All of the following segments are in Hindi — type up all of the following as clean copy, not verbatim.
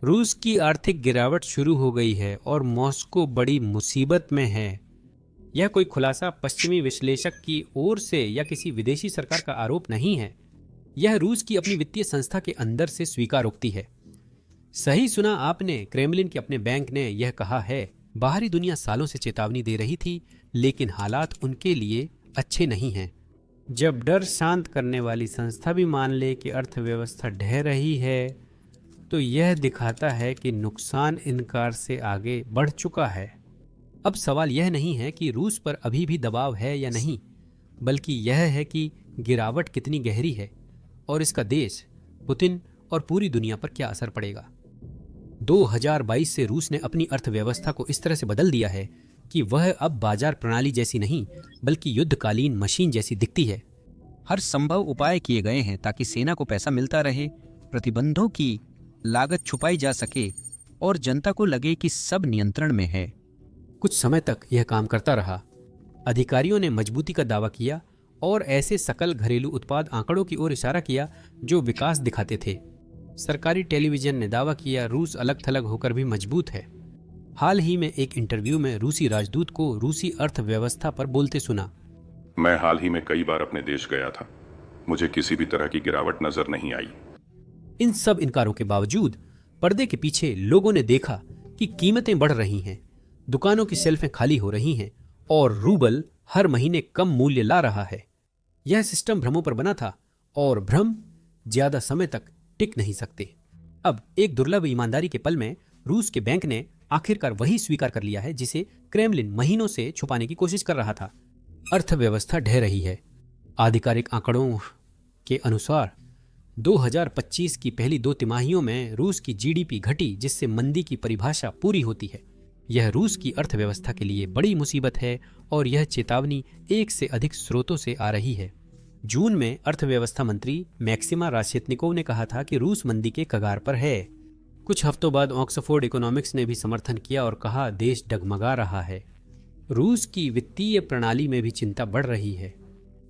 रूस की आर्थिक गिरावट शुरू हो गई है और मॉस्को बड़ी मुसीबत में है। यह कोई खुलासा पश्चिमी विश्लेषक की ओर से या किसी विदेशी सरकार का आरोप नहीं है। यह रूस की अपनी वित्तीय संस्था के अंदर से स्वीकारोक्ति है। सही सुना आपने, क्रेमलिन के अपने बैंक ने यह कहा है। बाहरी दुनिया सालों से चेतावनी दे रही थी, लेकिन हालात उनके लिए अच्छे नहीं हैं। जब डर शांत करने वाली संस्था भी मान ले कि अर्थव्यवस्था ढह रही है, तो यह दिखाता है कि नुकसान इनकार से आगे बढ़ चुका है। अब सवाल यह नहीं है कि रूस पर अभी भी दबाव है या नहीं, बल्कि यह है कि गिरावट कितनी गहरी है और इसका देश, पुतिन और पूरी दुनिया पर क्या असर पड़ेगा। 2022 से रूस ने अपनी अर्थव्यवस्था को इस तरह से बदल दिया है कि वह अब बाजार प्रणाली जैसी नहीं, बल्कि युद्धकालीन मशीन जैसी दिखती है। हर संभव उपाय किए गए हैं ताकि सेना को पैसा मिलता रहे, प्रतिबंधों की लागत छुपाई जा सके और जनता को लगे कि सब नियंत्रण में है। कुछ समय तक यह काम करता रहा। अधिकारियों ने मजबूती का दावा किया और ऐसे सकल घरेलू उत्पाद आंकड़ों की ओर इशारा किया जो विकास दिखाते थे। सरकारी टेलीविजन ने दावा किया रूस अलग थलग होकर भी मजबूत है। हाल ही में एक इंटरव्यू में रूसी राजदूत को रूसी अर्थव्यवस्था पर बोलते सुना। मैं हाल ही में कई बार अपने देश गया था, मुझे किसी भी तरह की गिरावट नजर नहीं आई। इन सब इनकारों के बावजूद पर्दे के पीछे लोगों ने देखा कि कीमतें बढ़ रही हैं, दुकानों की शेल्फें खाली हो रही हैं और रूबल हर महीने कम मूल्य ला रहा है। यह सिस्टम भ्रमों पर बना था और भ्रम ज्यादा समय तक टिक नहीं सकते। अब एक दुर्लभ ईमानदारी के पल में रूस के बैंक ने आखिरकार वही स्वीकार कर लिया है जिसे क्रेमलिन महीनों से छुपाने की कोशिश कर रहा था। अर्थव्यवस्था ढह रही है। आधिकारिक आंकड़ों के अनुसार 2025 की पहली 2 तिमाहियों में रूस की जीडीपी घटी, जिससे मंदी की परिभाषा पूरी होती है। यह रूस की अर्थव्यवस्था के लिए बड़ी मुसीबत है और यह चेतावनी एक से अधिक स्रोतों से आ रही है। जून में अर्थव्यवस्था मंत्री मैक्सिमा राशेतनिकोव ने कहा था कि रूस मंदी के कगार पर है। कुछ हफ्तों बाद ऑक्सफोर्ड इकोनॉमिक्स ने भी समर्थन किया और कहा देश डगमगा रहा है। रूस की वित्तीय प्रणाली में भी चिंता बढ़ रही है।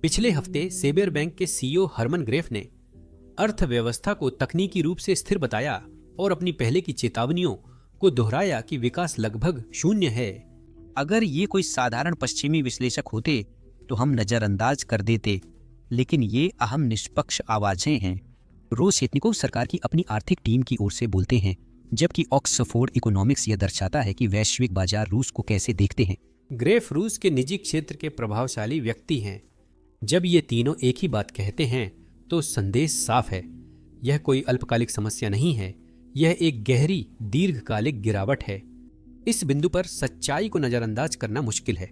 पिछले हफ्ते सेबेर बैंक के सीईओ हरमन ग्रेफ ने अर्थव्यवस्था को तकनीकी रूप से स्थिर बताया और अपनी पहले की चेतावनियों को दोहराया कि विकास लगभग शून्य है। अगर ये कोई साधारण पश्चिमी विश्लेषक होते तो हम नजरअंदाज कर देते, लेकिन ये अहम निष्पक्ष आवाजें हैं। राशेतनिकोव सरकार की अपनी आर्थिक टीम की ओर से बोलते हैं, जबकि ऑक्सफोर्ड इकोनॉमिक्स यह दर्शाता है कि वैश्विक बाजार रूस को कैसे देखते हैं। ग्रेफ रूस के निजी क्षेत्र के प्रभावशाली व्यक्ति हैं। जब ये तीनों एक ही बात कहते हैं तो संदेश साफ है। यह कोई अल्पकालिक समस्या नहीं है, यह एक गहरी दीर्घकालिक गिरावट है। इस बिंदु पर सच्चाई को नजरअंदाज करना मुश्किल है।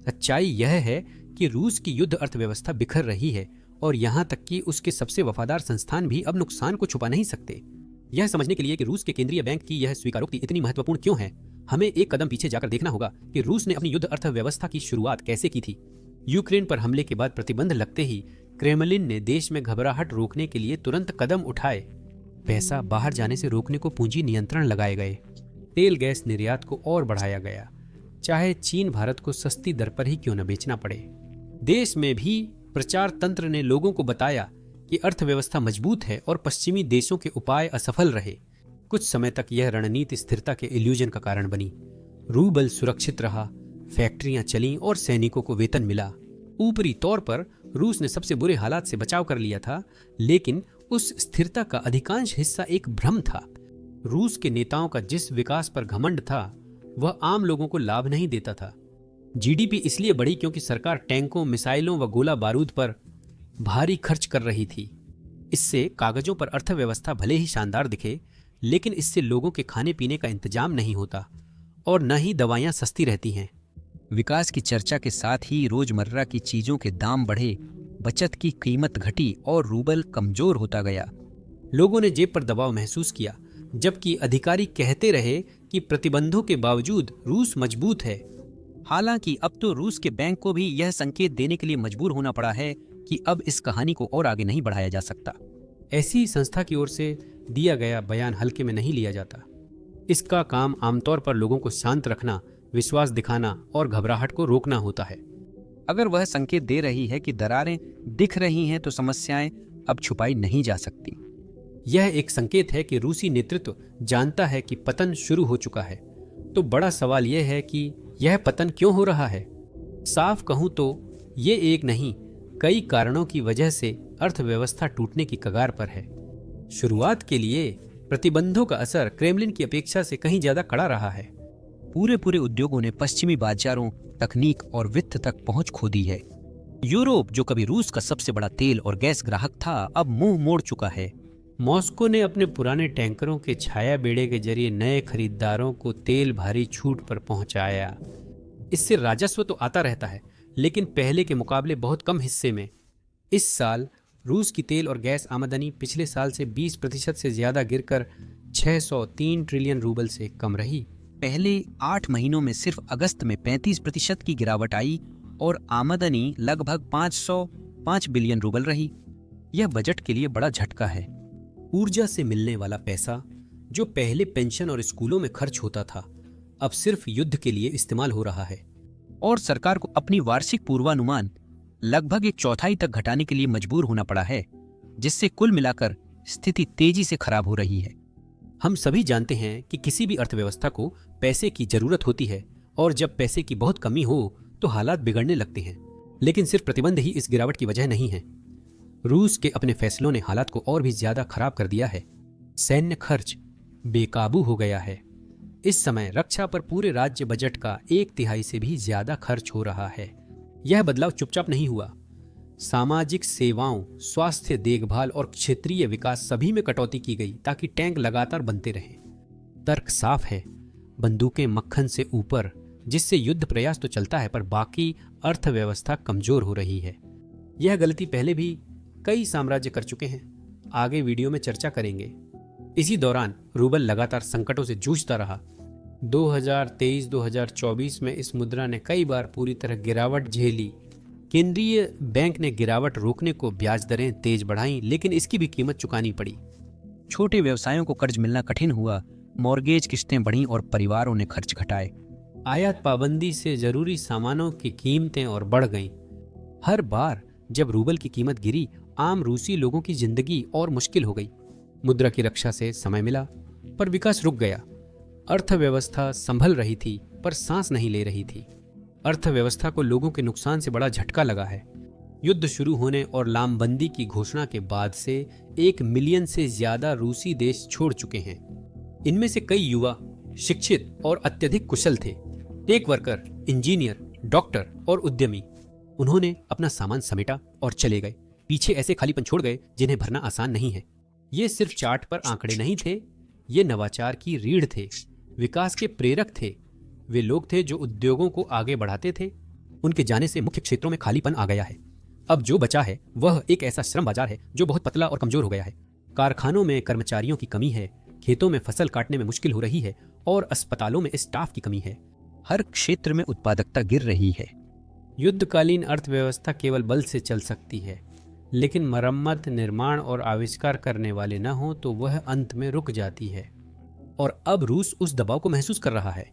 सच्चाई यह है कि रूस की युद्ध अर्थव्यवस्था बिखर रही है और यहां तक कि उसके सबसे वफादार संस्थान भी अब नुकसान को छुपा नहीं सकते। यह समझने के लिए कि रूस के केंद्रीय बैंक की यह स्वीकारोक्ति इतनी महत्वपूर्ण क्यों है, हमें एक कदम पीछे जाकर देखना होगा कि रूस ने अपनी युद्ध अर्थव्यवस्था की शुरुआत कैसे की थी। यूक्रेन पर हमले के बाद प्रतिबंध लगते ही क्रेमलिन ने देश में घबराहट रोकने के लिए तुरंत कदम उठाए। पैसा बाहर जाने से रोकने को पूंजी नियंत्रण लगाए गए। तेल गैस निर्यात को और बढ़ाया गया, चाहे चीन भारत को सस्ती दर पर ही क्यों न बेचना पड़े। देश में भी प्रचार तंत्र ने लोगों को बताया कि अर्थव्यवस्था मजबूत है और पश्चिमी देशों के उपाय असफल रहे। कुछ समय तक यह रणनीति स्थिरता के इल्यूजन का कारण बनी। रूबल सुरक्षित रहा, फैक्ट्रियां चलीं और सैनिकों को वेतन मिला। ऊपरी तौर पर रूस ने सबसे बुरे हालात से बचाव कर लिया था, लेकिन उस स्थिरता का अधिकांश हिस्सा एक भ्रम था। रूस के नेताओं का जिस विकास पर घमंड था वह आम लोगों को लाभ नहीं देता था। जीडीपी इसलिए बढ़ी क्योंकि सरकार टैंकों, मिसाइलों व गोला बारूद पर भारी खर्च कर रही थी। इससे कागजों पर अर्थव्यवस्था भले ही शानदार दिखे, लेकिन इससे लोगों के खाने पीने का इंतजाम नहीं होता और न ही दवाइयां सस्ती रहती हैं। विकास की चर्चा के साथ ही रोजमर्रा की चीजों के दाम बढ़े, बचत की कीमत घटी और रूबल कमजोर होता गया। लोगों ने जेब पर दबाव महसूस किया, जबकि अधिकारी कहते रहे कि प्रतिबंधों के बावजूद रूस मजबूत है। हालांकि अब तो रूस के बैंक को भी यह संकेत देने के लिए मजबूर होना पड़ा है कि अब इस कहानी को और आगे नहीं बढ़ाया जा सकता। ऐसी संस्था की ओर से दिया गया बयान हल्के में नहीं लिया जाता। इसका काम आमतौर पर लोगों को शांत रखना, विश्वास दिखाना और घबराहट को रोकना होता है। अगर वह संकेत दे रही है कि दरारें दिख रही हैं तो समस्याएं अब छुपाई नहीं जा सकती। यह एक संकेत है कि रूसी नेतृत्व जानता है कि पतन शुरू हो चुका है। तो बड़ा सवाल यह है कि यह पतन क्यों हो रहा है। साफ कहूं तो ये एक नहीं, कई कारणों की वजह से अर्थव्यवस्था टूटने की कगार पर है। शुरुआत के लिए प्रतिबंधों का असर क्रेमलिन की अपेक्षा से कहीं ज्यादा कड़ा रहा है। पूरे उद्योगों ने पश्चिमी बाजारों, तकनीक और वित्त तक पहुंच खो दी है। यूरोप, जो कभी रूस का सबसे बड़ा तेल और गैस ग्राहक था, अब मुंह मोड़ चुका है। मॉस्को ने अपने पुराने टैंकरों के छाया बेड़े के जरिए नए खरीदारों को तेल भारी छूट पर पहुंचाया। इससे राजस्व तो आता रहता है, लेकिन पहले के मुकाबले बहुत कम हिस्से में। इस साल रूस की तेल और गैस आमदनी पिछले साल से 20% से ज्यादा गिरकर 603 ट्रिलियन रूबल से कम रही। पहले 8 महीनों में सिर्फ अगस्त में 35% की गिरावट आई और आमदनी लगभग 505 बिलियन रूबल रही। यह बजट के लिए बड़ा झटका है। ऊर्जा से मिलने वाला पैसा, जो पहले पेंशन और स्कूलों में खर्च होता था, अब सिर्फ युद्ध के लिए इस्तेमाल हो रहा है। और सरकार को अपनी वार्षिक पूर्वानुमान लगभग 1/4 तक घटाने के लिए मजबूर होना पड़ा है, जिससे कुल मिलाकर स्थिति तेजी से खराब हो रही है। हम सभी जानते हैं कि किसी भी अर्थव्यवस्था को पैसे की जरूरत होती है, और जब पैसे की बहुत कमी हो तो हालात बिगड़ने लगते हैं। लेकिन सिर्फ प्रतिबंध ही इस गिरावट की वजह नहीं है। रूस के अपने फैसलों ने हालात को और भी ज्यादा खराब कर दिया है। सैन्य खर्च बेकाबू हो गया है। इस समय रक्षा पर पूरे राज्य बजट का 1/3 से भी ज्यादा खर्च हो रहा है। यह बदलाव चुपचाप नहीं हुआ। सामाजिक सेवाओं, स्वास्थ्य देखभाल और क्षेत्रीय विकास सभी में कटौती की गई ताकि टैंक लगातार बनते रहें। तर्क साफ है, बंदूकें मक्खन से ऊपर, जिससे युद्ध प्रयास तो चलता है पर बाकी अर्थव्यवस्था कमजोर हो रही है। यह गलती पहले भी कई साम्राज्य कर चुके हैं, आगे वीडियो में चर्चा करेंगे। इसी दौरान रूबल लगातार संकटों से जूझता रहा। 2023-2024 में इस मुद्रा ने कई बार पूरी तरह गिरावट झेली। केंद्रीय बैंक ने गिरावट रोकने को ब्याज दरें तेज बढ़ाईं, लेकिन इसकी भी कीमत चुकानी पड़ी। छोटे व्यवसायों को कर्ज मिलना कठिन हुआ, मॉर्गेज किस्तें बढ़ीं और परिवारों ने खर्च घटाए। आयात पाबंदी से जरूरी सामानों की कीमतें और बढ़ गईं। हर बार जब रूबल की कीमत गिरी, आम रूसी लोगों की जिंदगी और मुश्किल हो गई। मुद्रा की रक्षा से समय मिला, पर विकास रुक गया। अर्थव्यवस्था संभल रही थी, पर सांस नहीं ले रही थी। अर्थव्यवस्था को लोगों के नुकसान से बड़ा झटका लगा है। युद्ध शुरू होने और लामबंदी की घोषणा के बाद से 1 मिलियन से ज्यादा रूसी देश छोड़ चुके हैं। इनमें से कई युवा, शिक्षित और अत्यधिक कुशल थे। टेक वर्कर, इंजीनियर, डॉक्टर और उद्यमी। उन्होंने अपना सामान समेटा और चले गए। पीछे ऐसे खालीपन छोड़ गए जिन्हें भरना आसान नहीं है। ये सिर्फ चार्ट पर आंकड़े नहीं थे, ये नवाचार की रीढ़ थे, विकास के प्रेरक थे। वे लोग थे जो उद्योगों को आगे बढ़ाते थे। उनके जाने से मुख्य क्षेत्रों में खालीपन आ गया है। अब जो बचा है वह एक ऐसा श्रम बाजार है जो बहुत पतला और कमजोर हो गया है। कारखानों में कर्मचारियों की कमी है, खेतों में फसल काटने में मुश्किल हो रही है और अस्पतालों में स्टाफ की कमी है। हर क्षेत्र में उत्पादकता गिर रही है। युद्धकालीन अर्थव्यवस्था केवल बल से चल सकती है, लेकिन मरम्मत, निर्माण और आविष्कार करने वाले न हो तो वह अंत में रुक जाती है। और अब रूस उस दबाव को महसूस कर रहा है।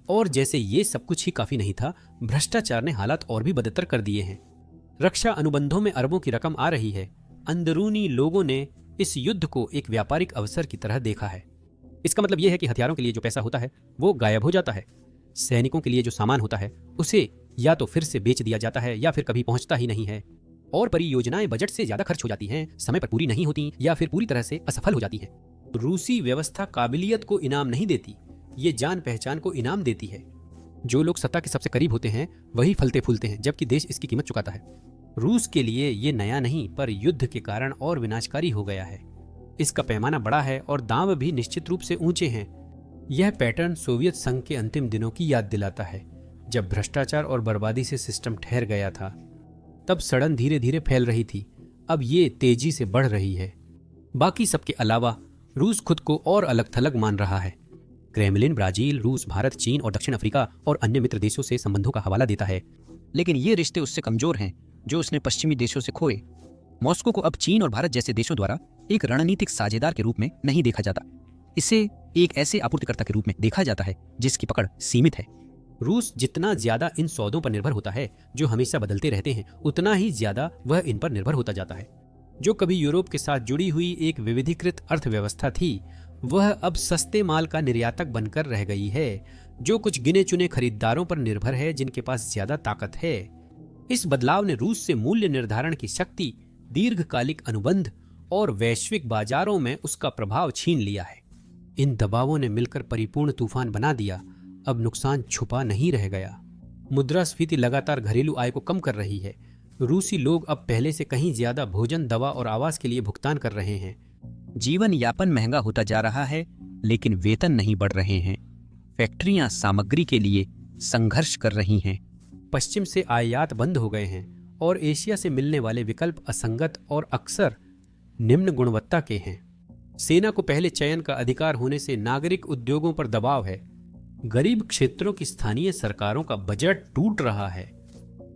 और जैसे ये सब कुछ ही काफी नहीं था, भ्रष्टाचार ने हालात और भी बदतर कर दिए हैं। रक्षा अनुबंधों में अरबों की रकम आ रही है। अंदरूनी लोगों ने इस युद्ध को एक व्यापारिक अवसर की तरह देखा है। इसका मतलब यह है कि हथियारों के लिए जो पैसा होता है वो गायब हो जाता है। सैनिकों के लिए जो सामान होता है उसे या तो फिर से बेच दिया जाता है या फिर कभी पहुंचता ही नहीं है। और परियोजनाएं बजट से ज्यादा खर्च हो जाती हैं, समय पर पूरी नहीं होती या फिर पूरी तरह से असफल हो जाती हैं। रूसी व्यवस्था काबिलियत को इनाम नहीं देती, ये जान पहचान को इनाम देती है। जो लोग सत्ता के सबसे करीब होते हैं वही फलते फूलते हैं, जबकि देश इसकी कीमत चुकाता है। रूस के लिए ये नया नहीं, पर युद्ध के कारण और विनाशकारी हो गया है। इसका पैमाना बड़ा है और दांव भी निश्चित रूप से ऊंचे हैं। यह पैटर्न सोवियत संघ के अंतिम दिनों की याद दिलाता है, जब भ्रष्टाचार और बर्बादी से सिस्टम ठहर गया था। तब सड़न धीरे धीरे फैल रही थी, अब ये तेजी से बढ़ रही है। बाकी सबके अलावा रूस खुद को और अलग थलग मान रहा है। क्रेमलिन ब्राजील, रूस, भारत, चीन और दक्षिण अफ्रीका और अन्य मित्र देशों से संबंधों का हवाला देता है, लेकिन ये रिश्ते उससे कमजोर हैं जो उसने पश्चिमी देशों से खोए। मॉस्को को अब चीन और भारत जैसे देशों द्वारा एक रणनीतिक साझेदार के रूप में नहीं देखा जाता। इसे एक ऐसे आपूर्तिकर्ता के रूप में देखा जाता है जिसकी पकड़ सीमित है। रूस जितना ज्यादा इन सौदों पर निर्भर होता है जो हमेशा बदलते रहते हैं, उतना ही ज्यादा वह इन पर निर्भर होता जाता है। जो कभी यूरोप के साथ जुड़ी हुई एक विविधीकृत अर्थव्यवस्था थी, वह अब सस्ते माल का निर्यातक बनकर रह गई है, जो कुछ गिने चुने खरीदारों पर निर्भर है जिनके पास ज्यादा ताकत है। इस बदलाव ने रूस से मूल्य निर्धारण की शक्ति, दीर्घकालिक अनुबंध और वैश्विक बाजारों में उसका प्रभाव छीन लिया है। इन दबावों ने मिलकर परिपूर्ण तूफान बना दिया। अब नुकसान छुपा नहीं रह गया। मुद्रास्फीति लगातार घरेलू आय को कम कर रही है। रूसी लोग अब पहले से कहीं ज्यादा भोजन, दवा और आवास के लिए भुगतान कर रहे हैं। जीवन यापन महंगा होता जा रहा है, लेकिन वेतन नहीं बढ़ रहे हैं। फैक्ट्रियां सामग्री के लिए संघर्ष कर रही हैं। पश्चिम से आयात बंद हो गए हैं और एशिया से मिलने वाले विकल्प असंगत और अक्सर निम्न गुणवत्ता के हैं। सेना को पहले चयन का अधिकार होने से नागरिक उद्योगों पर दबाव है। गरीब क्षेत्रों की स्थानीय सरकारों का बजट टूट रहा है।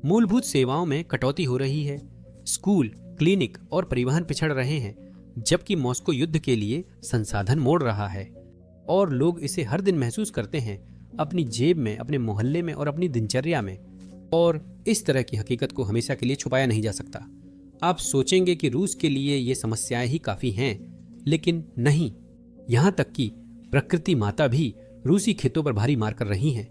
मूलभूत सेवाओं में कटौती हो रही है। स्कूल, क्लिनिक और परिवहन पिछड़ रहे हैं, जबकि मॉस्को युद्ध के लिए संसाधन मोड़ रहा है और लोग इसे हर दिन महसूस करते हैं, अपनी जेब में, अपने मोहल्ले में और अपनी दिनचर्या में। और इस तरह की हकीकत को हमेशा के लिए छुपाया नहीं जा सकता। आप सोचेंगे कि रूस के लिए ये समस्याएं ही काफी हैं, लेकिन नहीं। यहां तक कि प्रकृति माता भी रूसी खेतों पर भारी मार कर रही हैं।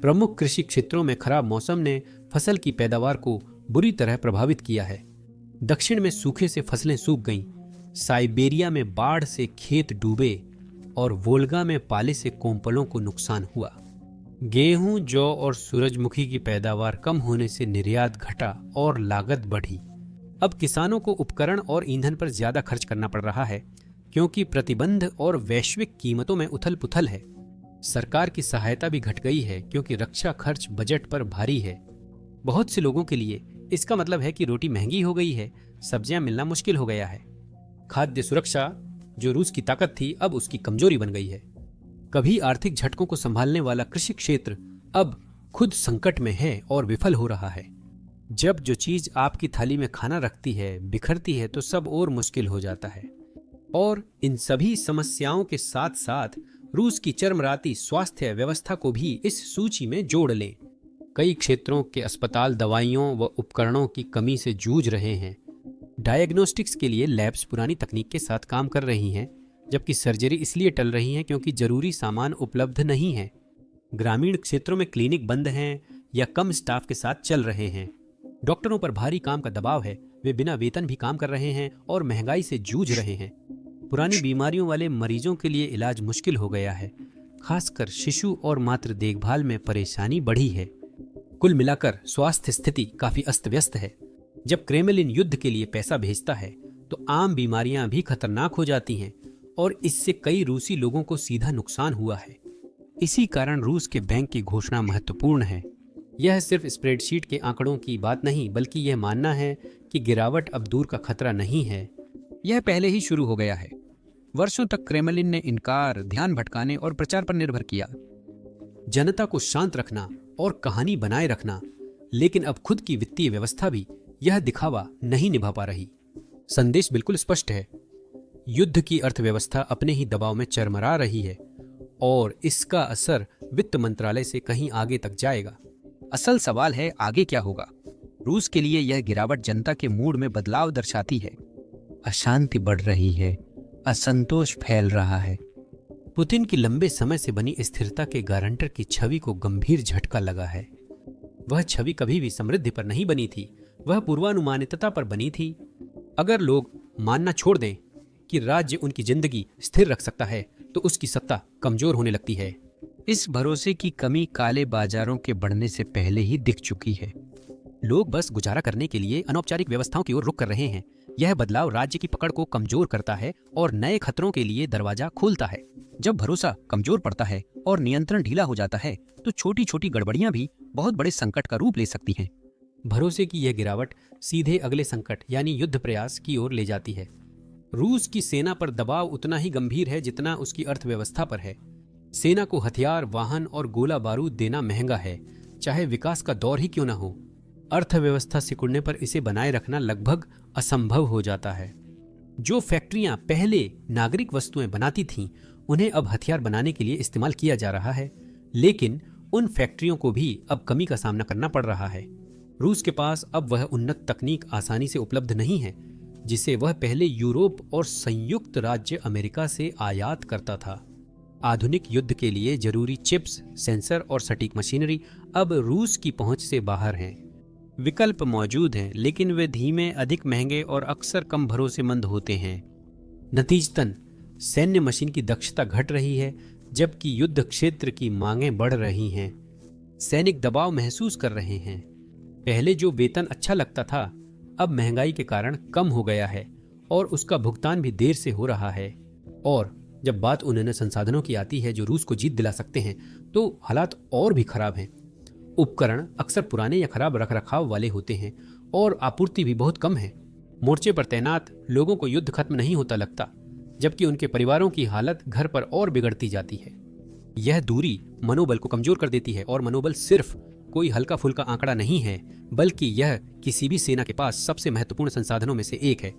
प्रमुख कृषि क्षेत्रों में खराब मौसम ने फसल की पैदावार को बुरी तरह प्रभावित किया है। दक्षिण में सूखे से फसलें सूख गईं, साइबेरिया में बाढ़ से खेत डूबे और वोल्गा में पाले से कोम्पलों को नुकसान हुआ। गेहूं, जौ और सूरजमुखी की पैदावार कम होने से निर्यात घटा और लागत बढ़ी। अब किसानों को उपकरण और ईंधन पर ज्यादा खर्च करना पड़ रहा है, क्योंकि प्रतिबंध और वैश्विक कीमतों में उथल पुथल है। सरकार की सहायता भी घट गई है, क्योंकि रक्षा खर्च बजट पर भारी है। बहुत से लोगों के लिए इसका मतलब है कि रोटी महंगी हो गई है, सब्जियां मिलना मुश्किल हो गया है। खाद्य सुरक्षा, जो रूस की ताकत थी, अब उसकी कमजोरी बन गई है। कभी आर्थिक झटकों को संभालने वाला कृषि क्षेत्र अब खुद संकट में है और विफल हो रहा है। जब जो चीज आपकी थाली में खाना रखती है बिखरती है, तो सब और मुश्किल हो जाता है। और इन सभी समस्याओं के साथ साथ रूस की चरमराती स्वास्थ्य व्यवस्था को भी इस सूची में जोड़ लें। कई क्षेत्रों के अस्पताल दवाइयों व उपकरणों की कमी से जूझ रहे हैं। डायग्नोस्टिक्स के लिए लैब्स पुरानी तकनीक के साथ काम कर रही हैं, जबकि सर्जरी इसलिए टल रही है क्योंकि जरूरी सामान उपलब्ध नहीं है। ग्रामीण क्षेत्रों में क्लिनिक बंद हैं या कम स्टाफ के साथ चल रहे हैं। डॉक्टरों पर भारी काम का दबाव है, वे बिना वेतन भी काम कर रहे हैं और महंगाई से जूझ रहे हैं। पुरानी बीमारियों वाले मरीजों के लिए इलाज मुश्किल हो गया है। खासकर शिशु और मातृ देखभाल में परेशानी बढ़ी है। कुल मिलाकर स्वास्थ्य स्थिति काफी अस्त व्यस्त है। जब क्रेमलिन युद्ध के लिए पैसा भेजता है तो आम बीमारियां भी खतरनाक हो जाती हैं और इससे कई रूसी लोगों को सीधा नुकसान हुआ है। इसी कारण रूस के बैंक की घोषणा महत्वपूर्ण है। यह सिर्फ स्प्रेडशीट के आंकड़ों की बात नहीं, बल्कि यह मानना है कि गिरावट अब दूर का खतरा नहीं है। यह पहले ही शुरू हो गया है। वर्षों तक क्रेमलिन ने इनकार, ध्यान भटकाने और प्रचार पर निर्भर किया। जनता को शांत रखना और कहानी बनाए रखना, लेकिन अब खुद की वित्तीय व्यवस्था भी यह दिखावा नहीं निभा पा रही। संदेश बिल्कुल स्पष्ट है। युद्ध की अर्थव्यवस्था अपने ही दबाव में चरमरा रही है और इसका असर वित्त मंत्रालय से कहीं आगे तक जाएगा। असल सवाल है, आगे क्या होगा? रूस के लिए यह गिरावट जनता के मूड में बदलाव दर्शाती है। अशांति बढ़ रही है, असंतोष फैल रहा है। पुतिन की लंबे समय से बनी स्थिरता के गारंटर की छवि को गंभीर झटका लगा है। वह छवि कभी भी समृद्धि पर नहीं बनी थी, वह पूर्वानुमानितता पर बनी थी। अगर लोग मानना छोड़ दें कि राज्य उनकी जिंदगी स्थिर रख सकता है, तो उसकी सत्ता कमजोर होने लगती है। इस भरोसे की कमी काले बाजारों के बढ़ने से पहले ही दिख चुकी है। लोग बस गुजारा करने के लिए अनौपचारिक व्यवस्थाओं की ओर रुख कर रहे हैं। यह बदलाव राज्य की पकड़ को कमजोर करता है और नए खतरों के लिए दरवाजा खोलता है। जब भरोसा कमजोर पड़ता है और नियंत्रण ढीला हो जाता है, तो छोटी छोटी गड़बड़ियां भी बहुत बड़े संकट का रूप ले सकती हैं। भरोसे की यह गिरावट सीधे अगले संकट यानी युद्ध प्रयास की ओर ले जाती है। रूस की सेना पर दबाव उतना ही गंभीर है जितना उसकी अर्थव्यवस्था पर है। सेना को हथियार, वाहन और गोला बारूद देना महंगा है, चाहे विकास का दौर ही क्यों न हो। अर्थव्यवस्था सिकुड़ने पर इसे बनाए रखना लगभग असंभव हो जाता है। जो फैक्ट्रियां पहले नागरिक वस्तुएं बनाती थीं, उन्हें अब हथियार बनाने के लिए इस्तेमाल किया जा रहा है, लेकिन उन फैक्ट्रियों को भी अब कमी का सामना करना पड़ रहा है। रूस के पास अब वह उन्नत तकनीक आसानी से उपलब्ध नहीं है। जिसे वह पहले यूरोप और संयुक्त राज्य अमेरिका से आयात करता था। आधुनिक युद्ध के लिए जरूरी चिप्स, सेंसर और सटीक मशीनरी अब रूस की पहुंच से बाहर हैं। विकल्प मौजूद हैं, लेकिन वे धीमे, अधिक महंगे और अक्सर कम भरोसेमंद होते हैं। नतीजतन सैन्य मशीन की दक्षता घट रही है, जबकि युद्ध क्षेत्र की मांगें बढ़ रही हैं। सैनिक दबाव महसूस कर रहे हैं। पहले जो वेतन अच्छा लगता था, अब महंगाई के कारण कम हो गया है और उसका भुगतान भी देर से हो रहा है। और जब बात उन्हें संसाधनों की आती है जो रूस को जीत दिला सकते हैं, तो हालात और भी खराब हैं। उपकरण अक्सर पुराने या खराब रखरखाव वाले होते हैं और आपूर्ति भी बहुत कम है। मोर्चे पर तैनात लोगों को युद्ध खत्म नहीं होता लगता, जबकि उनके परिवारों की हालत घर पर और बिगड़ती जाती है। यह दूरी मनोबल को कमजोर कर देती है, और मनोबल सिर्फ कोई हल्का फुल्का आंकड़ा नहीं है, बल्कि यह किसी भी सेना के पास सबसे महत्वपूर्ण संसाधनों में से एक है।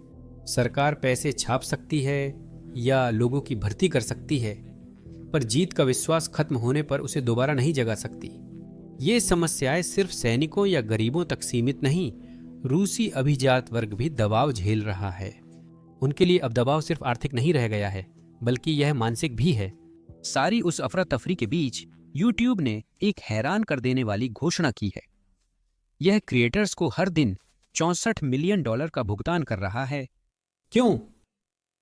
सरकार पैसे छाप सकती है या लोगों की भर्ती कर सकती है, पर जीत का विश्वास खत्म होने पर उसे दोबारा नहीं जगा सकती। ये समस्याएं सिर्फ सैनिकों या गरीबों तक सीमित नहीं, रूसी अभिजात वर्ग भी दबाव झेल रहा है। उनके लिए अब दबाव सिर्फ आर्थिक नहीं रह गया है, बल्कि यह मानसिक भी है। सारी उस अफरा तफरी के बीच यूट्यूब ने एक हैरान कर देने वाली घोषणा की है। यह क्रिएटर्स को हर दिन $64 मिलियन का भुगतान कर रहा है। क्यों?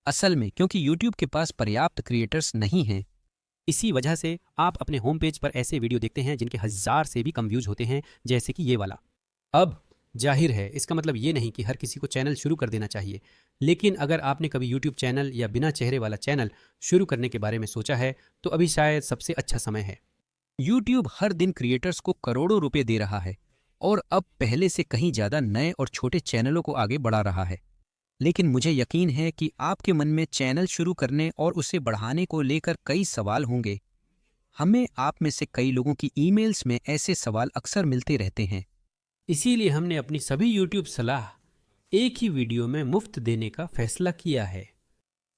असल में क्योंकि यूट्यूब के पास पर्याप्त क्रिएटर्स नहीं हैं। इसी वजह से आप अपने होम पेज पर ऐसे वीडियो देखते हैं जिनके 1000 से भी कम व्यूज होते हैं, जैसे कि ये वाला। अब जाहिर है, इसका मतलब ये नहीं कि हर किसी को चैनल शुरू कर देना चाहिए, लेकिन अगर आपने कभी यूट्यूब चैनल या बिना चेहरे वाला चैनल शुरू करने के बारे में सोचा है, तो अभी शायद सबसे अच्छा समय है। यूट्यूब हर दिन क्रिएटर्स को करोड़ों रुपए दे रहा है और अब पहले से कहीं ज्यादा नए और छोटे चैनलों को आगे बढ़ा रहा है। लेकिन मुझे यकीन है कि आपके मन में चैनल शुरू करने और उसे बढ़ाने को लेकर कई सवाल होंगे। हमें आप में से कई लोगों की ईमेल्स में ऐसे सवाल अक्सर मिलते रहते हैं। इसीलिए हमने अपनी सभी यूट्यूब सलाह एक ही वीडियो में मुफ्त देने का फैसला किया है।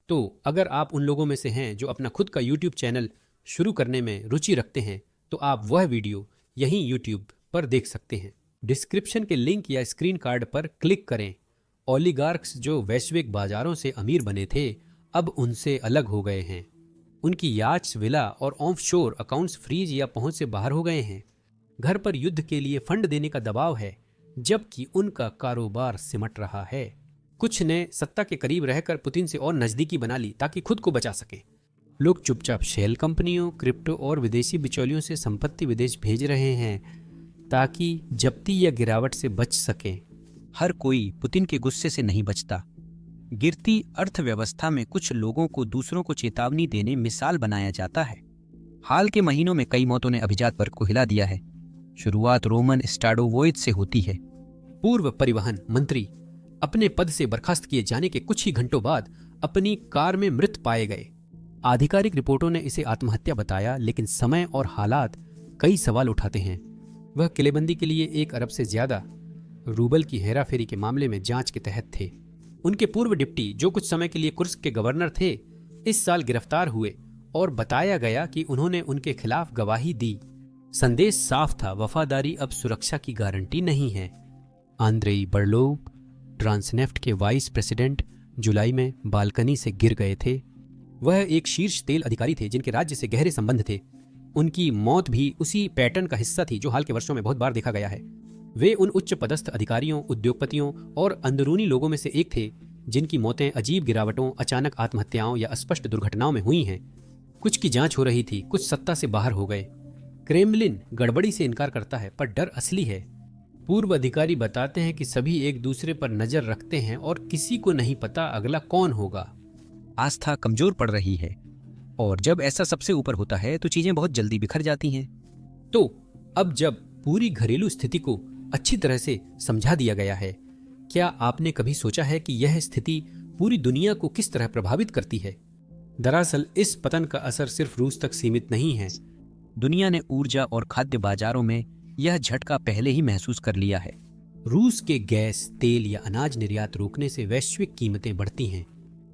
तो अगर आप उन लोगों में से हैं जो अपना खुद का यूट्यूब चैनल शुरू करने में रुचि रखते हैं, तो आप वह वीडियो यहीं यूट्यूब पर देख सकते हैं। डिस्क्रिप्शन के लिंक या स्क्रीन कार्ड पर क्लिक करें। ओलिगार्क्स जो वैश्विक बाजारों से अमीर बने थे, अब उनसे अलग हो गए हैं। उनकी याच, विला और ऑफशोर अकाउंट्स फ्रीज या पहुंच से बाहर हो गए हैं। घर पर युद्ध के लिए फंड देने का दबाव है, जबकि उनका कारोबार सिमट रहा है। कुछ ने सत्ता के करीब रहकर पुतिन से और नजदीकी बना ली ताकि खुद को बचा सकें। लोग चुपचाप शेल कंपनियों, क्रिप्टो और विदेशी बिचौलियों से संपत्ति विदेश भेज रहे हैं ताकि जब्ती या गिरावट से बच सकें। हर कोई पुतिन के गुस्से से नहीं बचता। गिरती अर्थव्यवस्था में कुछ लोगों को दूसरों को चेतावनी देने मिसाल बनाया जाता है। हाल के महीनों में कई मौतों ने अभिजात वर्ग को हिला दिया है। शुरुआत रोमन स्टाडोवोइट से होती है। पूर्व परिवहन मंत्री अपने पद से बर्खास्त किए जाने के कुछ ही घंटों बाद अपनी कार में मृत पाए गए। आधिकारिक रिपोर्टों ने इसे आत्महत्या बताया, लेकिन समय और हालात कई सवाल उठाते हैं। वह किलेबंदी के लिए 1 अरब से ज्यादा रूबल की हेराफेरी के मामले में जांच के तहत थे। उनके पूर्व डिप्टी, जो कुछ समय के लिए कुर्स्क के गवर्नर थे, इस साल गिरफ्तार हुए और बताया गया कि उन्होंने उनके खिलाफ गवाही दी। संदेश साफ था, वफादारी अब सुरक्षा की गारंटी नहीं है। आंद्रेई बर्लोव, ट्रांसनेफ्ट के वाइस प्रेसिडेंट, जुलाई में बालकनी से गिर गए थे। वह एक शीर्ष तेल अधिकारी थे जिनके राज्य से गहरे संबंध थे। उनकी मौत भी उसी पैटर्न का हिस्सा थी जो हाल के वर्षों में बहुत बार देखा गया है। वे उन उच्च पदस्थ अधिकारियों, उद्योगपतियों और अंदरूनी लोगों में से एक थे जिनकी मौतें अजीब गिरावटों, अचानक आत्महत्याओं या अस्पष्ट दुर्घटनाओं में हुई हैं। कुछ की जांच हो रही थी, कुछ सत्ता से बाहर हो गए। क्रेमलिन गड़बड़ी से इनकार करता है, पर डर असली है। पूर्व अधिकारी बताते हैं कि सभी एक दूसरे पर नजर रखते हैं और किसी को नहीं पता अगला कौन होगा। आस्था कमजोर पड़ रही है, और जब ऐसा सबसे ऊपर होता है तो चीजें बहुत जल्दी बिखर जाती हैं। तो अब जब पूरी घरेलू स्थिति को अच्छी तरह से समझा दिया गया है, क्या आपने कभी सोचा है कि यह स्थिति पूरी दुनिया को किस तरह प्रभावित करती है? दरअसल इस पतन का असर सिर्फ रूस तक सीमित नहीं है। दुनिया ने ऊर्जा और खाद्य बाजारों में यह झटका पहले ही महसूस कर लिया है। रूस के गैस, तेल या अनाज निर्यात रोकने से वैश्विक कीमतें बढ़ती हैं।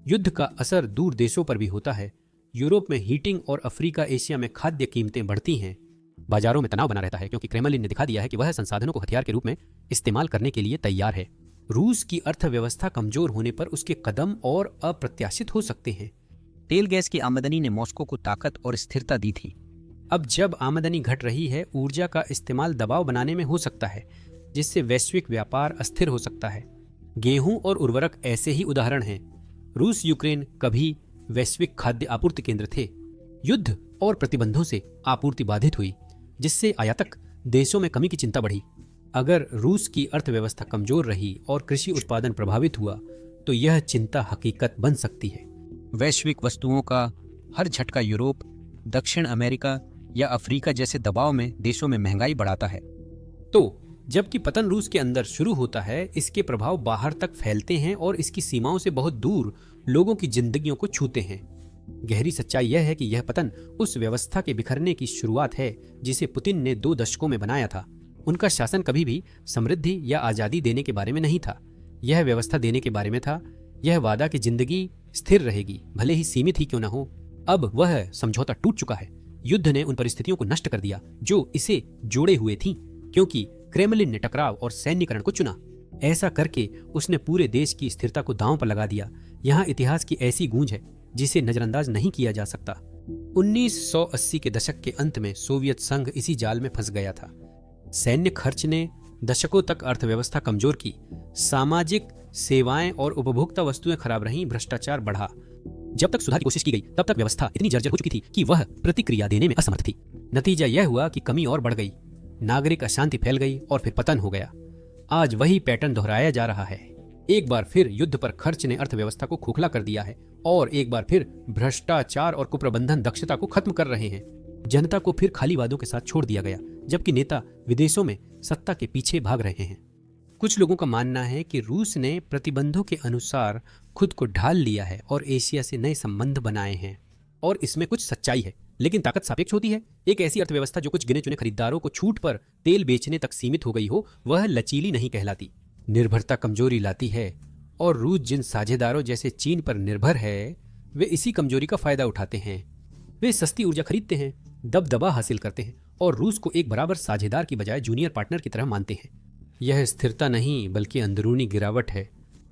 युद्ध का असर दूर देशों पर भी होता है। यूरोप में हीटिंग और अफ्रीका, एशिया में खाद्य कीमतें बढ़ती हैं। बाजारों में तनाव बना रहता है क्योंकि क्रेमलिन ने दिखा दिया है कि वह संसाधनों को हथियार के रूप में इस्तेमाल करने के लिए तैयार है। रूस की अर्थव्यवस्था कमजोर होने पर उसके कदम और अप्रत्याशित हो सकते हैं। तेल गैस की आमदनी ने मॉस्को को ताकत और स्थिरता दी थी। अब जब आमदनी घट रही है, ऊर्जा का इस्तेमाल दबाव बनाने में हो सकता है, जिससे वैश्विक व्यापार अस्थिर हो सकता है। गेहूं और उर्वरक ऐसे ही उदाहरण हैं। रूस यूक्रेन कभी वैश्विक खाद्य आपूर्ति केंद्र थे। युद्ध और प्रतिबंधों से आपूर्ति बाधित हुई, जिससे आयातक देशों में कमी की चिंता बढ़ी। अगर रूस की अर्थव्यवस्था कमजोर रही और कृषि उत्पादन प्रभावित हुआ, तो यह चिंता हकीकत बन सकती है। वैश्विक वस्तुओं का हर झटका यूरोप, दक्षिण अमेरिका या अफ्रीका जैसे दबाव में देशों में महंगाई बढ़ाता है। तो जबकि पतन रूस के अंदर शुरू होता है, इसके प्रभाव बाहर तक फैलते हैं और इसकी सीमाओं से बहुत दूर लोगों की जिंदगियों को छूते हैं। गहरी सच्चाई यह है कि यह पतन उस व्यवस्था के बिखरने की शुरुआत है जिसे पुतिन ने 2 दशकों में बनाया था। उनका शासन कभी भी समृद्धि या आजादी देने के बारे में नहीं था। यह व्यवस्था देने के बारे में था। यह वादा कि जिंदगी स्थिर रहेगी, भले ही सीमित ही क्यों न हो। अब वह समझौता टूट चुका है। युद्ध ने उन परिस्थितियों को नष्ट कर दिया जो इसे जोड़े हुए थीं, क्योंकि क्रेमलिन ने टकराव और सैन्यकरण को चुना। ऐसा करके उसने पूरे देश की स्थिरता को दांव पर लगा दिया। यहाँ इतिहास की ऐसी गूंज है जिसे नजरअंदाज नहीं किया जा सकता। 1980 के दशक के अंत में सोवियत संघ इसी जाल में फंस गया था। सैन्य खर्च ने दशकों तक अर्थव्यवस्था कमजोर की। सामाजिक सेवाएं और उपभोक्ता वस्तुएं खराब रहीं, भ्रष्टाचार बढ़ा। जब तक सुधार की कोशिश की गई, तब तक व्यवस्था इतनी जर्जर हो चुकी थी कि वह प्रतिक्रिया देने में असमर्थ थी। नतीजा यह हुआ कि कमी और बढ़ गई, नागरिक अशांति फैल गई और फिर पतन हो गया। आज वही पैटर्न दोहराया जा रहा है। एक बार फिर युद्ध पर खर्च ने अर्थव्यवस्था को खोखला कर दिया है और एक बार फिर भ्रष्टाचार और कुप्रबंधन दक्षता को खत्म कर रहे हैं। जनता को फिर खाली वादों के साथ छोड़ दिया गया, जबकि नेता विदेशों में सत्ता के पीछे भाग रहे हैं। कुछ लोगों का मानना है कि रूस ने प्रतिबंधों के अनुसार खुद को ढाल लिया है और एशिया से नए संबंध बनाए हैं, और इसमें कुछ सच्चाई है। लेकिन ताकत सापेक्ष होती है। एक ऐसी अर्थव्यवस्था जो कुछ गिने चुने खरीदारों को छूट पर तेल बेचने तक सीमित हो गई हो, वह लचीली नहीं कहलाती। निर्भरता कमजोरी लाती है, और रूस जिन साझेदारों जैसे चीन पर निर्भर है, वे इसी कमजोरी का फायदा उठाते हैं। वे सस्ती ऊर्जा खरीदते हैं, दबदबा हासिल करते हैं और रूस को एक बराबर साझेदार की बजाय जूनियर पार्टनर की तरह मानते हैं। यह स्थिरता नहीं बल्कि अंदरूनी गिरावट है।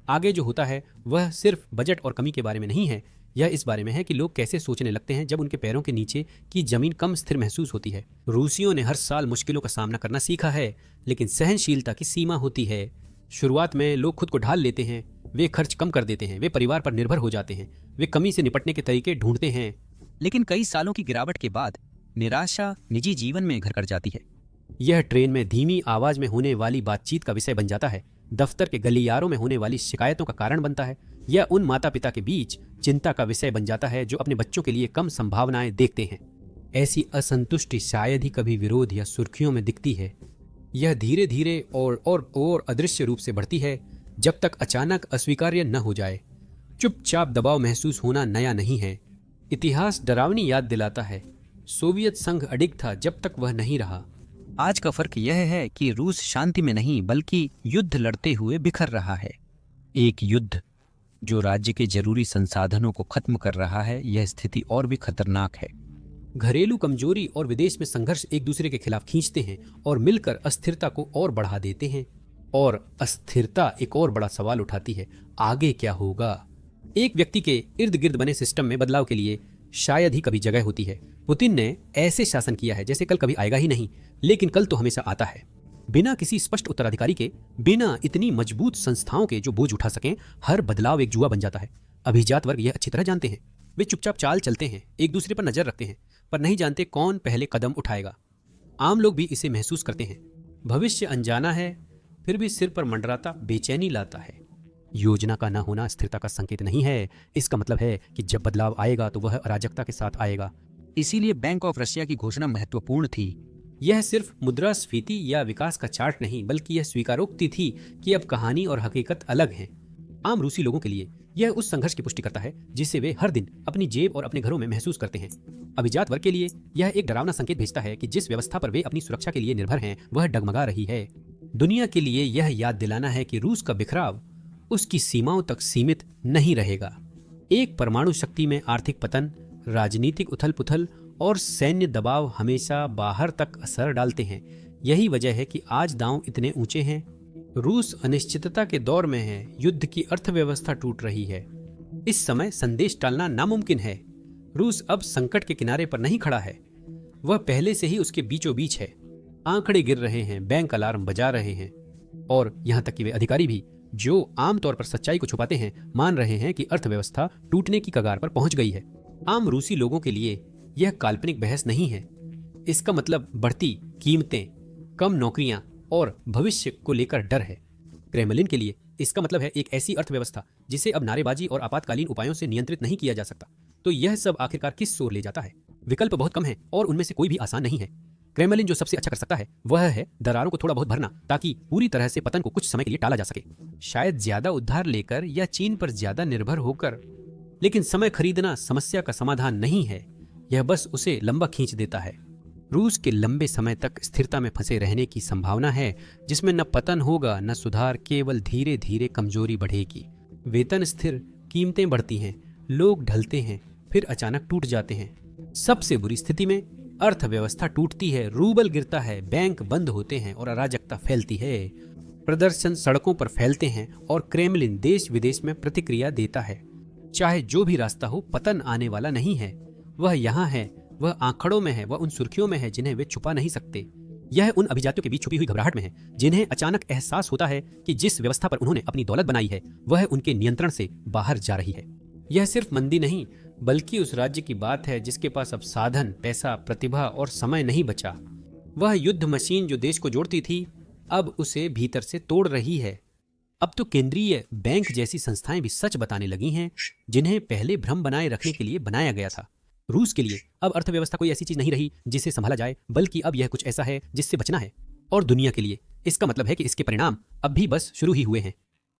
आगे जो होता है वह सिर्फ बजट और कमी के बारे में नहीं है। यह इस बारे में है कि लोग कैसे सोचने लगते हैं जब उनके पैरों के नीचे की जमीन कम स्थिर महसूस होती है। रूसियों ने हर साल मुश्किलों का सामना करना सीखा है, लेकिन सहनशीलता की सीमा होती है। शुरुआत में लोग खुद को ढाल लेते हैं, वे खर्च कम कर देते हैं, वे परिवार पर निर्भर हो जाते हैं, वे कमी से निपटने के तरीके ढूंढते हैं। लेकिन कई सालों की गिरावट के बाद निराशा निजी जीवन में घर कर जाती है। यह ट्रेन में धीमी आवाज में होने वाली बातचीत का विषय बन जाता है, दफ्तर के गलियारों में होने वाली शिकायतों का कारण बनता है, या उन माता पिता के बीच चिंता का विषय बन जाता है जो अपने बच्चों के लिए कम संभावनाएं देखते हैं। ऐसी असंतुष्टि शायद ही कभी विरोध या सुर्खियों में दिखती है। यह धीरे धीरे और अदृश्य रूप से बढ़ती है, जब तक अचानक अस्वीकार्य न हो जाए। चुपचाप दबाव महसूस होना नया नहीं है। इतिहास डरावनी याद दिलाता है। सोवियत संघ अडिग था जब तक वह नहीं रहा। आज का फर्क यह है कि रूस शांति में नहीं बल्कि युद्ध लड़ते हुए बिखर रहा है। एक युद्ध जो राज्य के जरूरी संसाधनों को खत्म कर रहा है। यह स्थिति और भी खतरनाक है। घरेलू कमजोरी और विदेश में संघर्ष एक दूसरे के खिलाफ खींचते हैं और मिलकर अस्थिरता को और बढ़ा देते हैं। और अस्थिरता एक और बड़ा सवाल उठाती है, आगे क्या होगा? एक व्यक्ति के इर्द गिर्द बने सिस्टम में बदलाव के लिए शायद ही कभी जगह होती है। पुतिन ने ऐसे शासन किया है जैसे कल कभी आएगा ही नहीं, लेकिन कल तो हमेशा आता है। बिना किसी स्पष्ट उत्तराधिकारी के, बिना इतनी मजबूत संस्थाओं के जो बोझ उठा सकें, हर बदलाव एक जुआ बन जाता है। अभिजात वर्ग यह अच्छी तरह जानते हैं। वे चुपचाप चाल चलते हैं, एक दूसरे पर नजर रखते हैं, पर नहीं जानते कौन पहले कदम उठाएगा। आम लोग भी इसे महसूस करते हैं। भविष्य अनजाना है, फिर भी सिर पर मंडराता बेचैनी लाता है। योजना का न होना स्थिरता का संकेत नहीं है। इसका मतलब है कि जब बदलाव आएगा तो वह अराजकता के साथ आएगा। इसीलिए बैंक ऑफ रशिया की घोषणा महत्वपूर्ण थी। यह सिर्फ मुद्रास्फीति या विकास का चार्ट नहीं, बल्कि यह स्वीकारोक्ति थी कि अब कहानी और हकीकत अलग हैं। आम रूसी लोगों के लिए यह उस संघर्ष की पुष्टि करता है जिसे वे हर दिन अपनी जेब और अपने घरों में महसूस करते हैं। अभिजात वर्ग के लिए यह एक डरावना संकेत भेजता है कि जिस व्यवस्था पर वे अपनी सुरक्षा के लिए निर्भर हैं, वह डगमगा रही है। दुनिया के लिए यह याद दिलाना है कि रूस का बिखराव उसकी सीमाओं तक सीमित नहीं रहेगा। एक परमाणु शक्ति में आर्थिक पतन, राजनीतिक उथल पुथल और सैन्य दबाव हमेशा बाहर तक असर डालते हैं। यही वजह है कि आज दांव इतने ऊंचे हैं। रूस अनिश्चितता के दौर में है, युद्ध की अर्थव्यवस्था टूट रही है। इस समय संदेश टालना नामुमकिन है। रूस अब संकट के किनारे पर नहीं खड़ा है, वह पहले से ही उसके बीचों बीच है। आंकड़े गिर रहे हैं, बैंक अलार्म बजा रहे हैं, और यहां तक कि वे अधिकारी भी, जो आमतौर पर सच्चाई को छुपाते हैं, मान रहे हैं कि अर्थव्यवस्था टूटने की कगार पर पहुंच गई है। आम रूसी लोगों के लिए यह काल्पनिक बहस नहीं है। इसका मतलब बढ़ती कीमतें, कम नौकरियां और भविष्य को लेकर डर है। क्रेमलिन के लिए इसका मतलब है एक ऐसी अर्थव्यवस्था जिसे अब नारेबाजी और आपातकालीन उपायों से नियंत्रित नहीं किया जा सकता। तो यह सब आखिरकार किस ओर ले जाता है? विकल्प बहुत कम है और उनमें से कोई भी आसान नहीं है। क्रेमलिन जो सबसे अच्छा कर सकता है वह है दरारों को थोड़ा बहुत भरना, ताकि पूरी तरह से पतन को कुछ समय के लिए टाला जा सके। शायद ज्यादा उधार लेकर या चीन पर ज्यादा निर्भर होकर। लेकिन समय खरीदना समस्या का समाधान नहीं है, यह बस उसे लंबा खींच देता है। रूस के लंबे समय तक स्थिरता में फंसे रहने की संभावना है, जिसमें न पतन होगा न सुधार, केवल धीरे धीरे कमजोरी बढ़ेगी। वेतन स्थिर, कीमतें बढ़ती हैं, लोग ढलते हैं, फिर अचानक टूट जाते हैं। सबसे बुरी स्थिति में अर्थव्यवस्था टूटती है, रूबल गिरता है, बैंक बंद होते हैं और अराजकता फैलती है। प्रदर्शन सड़कों पर फैलते हैं और क्रेमलिन देश विदेश में प्रतिक्रिया देता है। चाहे जो भी रास्ता हो, पतन आने वाला नहीं है। वह यहाँ है, वह आंकड़ों में है, वह उन सुर्खियों में है जिन्हें वे छुपा नहीं सकते। यह उन अभिजातियों के बीच छुपी हुई घबराहट में है, जिन्हें अचानक एहसास होता है कि जिस व्यवस्था पर उन्होंने अपनी दौलत बनाई है वह उनके नियंत्रण से बाहर जा रही है। यह सिर्फ मंदी नहीं, बल्कि उस राज्य की बात है जिसके पास अब साधन, पैसा, प्रतिभा और समय नहीं बचा। वह युद्ध मशीन जो देश को जोड़ती थी, अब उसे भीतर से तोड़ रही है। अब तो केंद्रीय बैंक जैसी संस्थाएं भी सच बताने लगी हैं, जिन्हें पहले भ्रम बनाए रखने के लिए बनाया गया था। रूस के लिए अब अर्थव्यवस्था कोई ऐसी चीज नहीं रही जिसे संभाला जाए, बल्कि अब यह कुछ ऐसा है जिससे बचना है। और दुनिया के लिए इसका मतलब है कि इसके परिणाम अब भी बस शुरू ही हुए हैं।